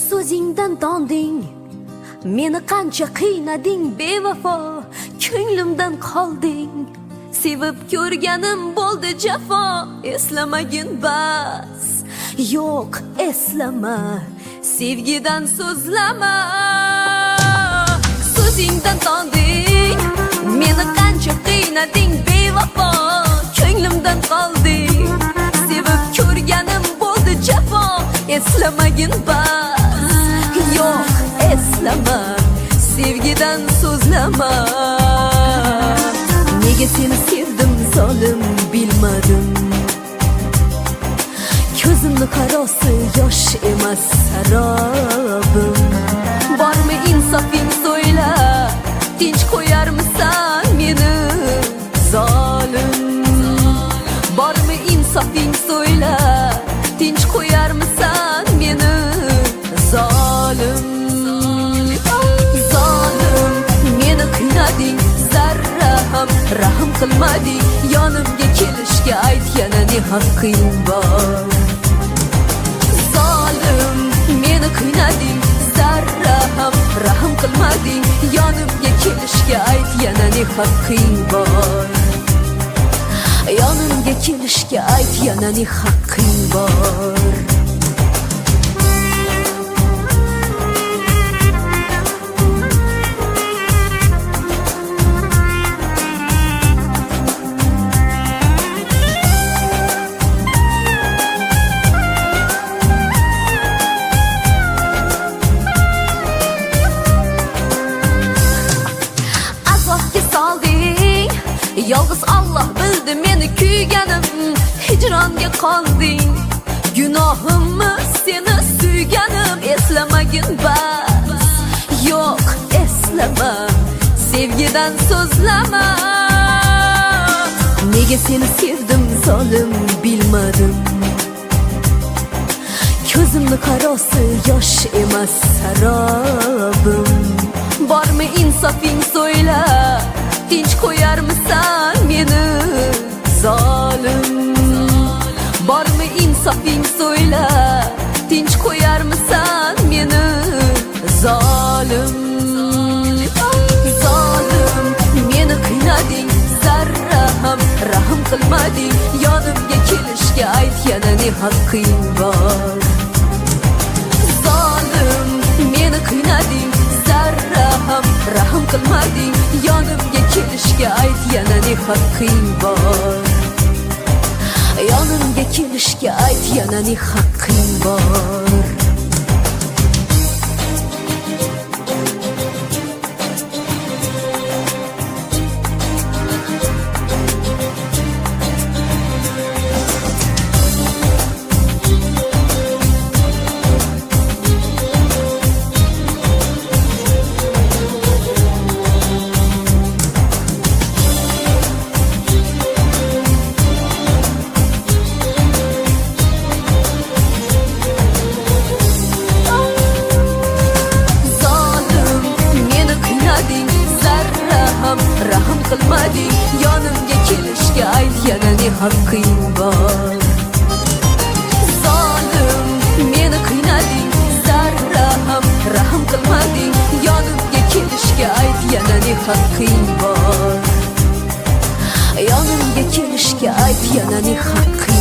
so'zingdan tonding, meni qancha qiynading bevafo, ko'nglimdan qolding. Sevib ko'rganim bo'ldi jafo, eslamagin bas. Yo'q, eslama, sevgidan so'zlama. So'zingdan tonding, meni qancha qiynading bevafo, ko'nglimdan qolding. Sevib ko'rganim bo'ldi jafo, eslamagin bas. Yo'q, eslama, sevgidan so'zlama. Nega seni sevdim zolim bilmadim. Ko'zimni qarosi yosh emas sarobim. Bormi insofing so'yla, tinch qo'yarmisan meni zolim. Bormi insofing so'yla, tinch qo'yarmisan meni zolim. Zolim, meni qiynading, zarra ham rahm qilmading. Yonimga kelishga aytgana ne haqqing bor. Zolim, meni qiynading, zarra ham rahm qilmading. Yonimga kelishga aytgana ne haqqing bor. Yonimga kelishga aytgana ne haqqing bor. Yolg'iz Allah bildi meni kuyganim, hijronga qolding. Gunohimmi seni suyganim, eslamagin bas. Yo'q, eslama, sevgidan so'zlama. Nega seni sevdim zolim bilmadim. Ko'zimni qarosi yosh emas sarobim. Bormi insofing so'yla, tinch qo'yarmisan meni zolim. Bormi insofing so'yla, tinch qo'yarmisan meni zolim. Zolim, meni qiynading, zarra ham rahm qilmading. Yonimga kelishga aytgana ne haqqing bor. Zolim, meni qiynading, zarra ham rahm qilmading. Yonimga kelishga aytgana ne haqqing bor. Yonimga kelishga aytgana ne haqqing bor. Rahm qilmading, yonimga kelishga aytgana ne haqqing bor. Zolim, meni qiynading, zarra ham rahm qilmading. Yonimga kelishga aytgana ne haqqing bor. Yonimga kelishga aytgana ne haqqing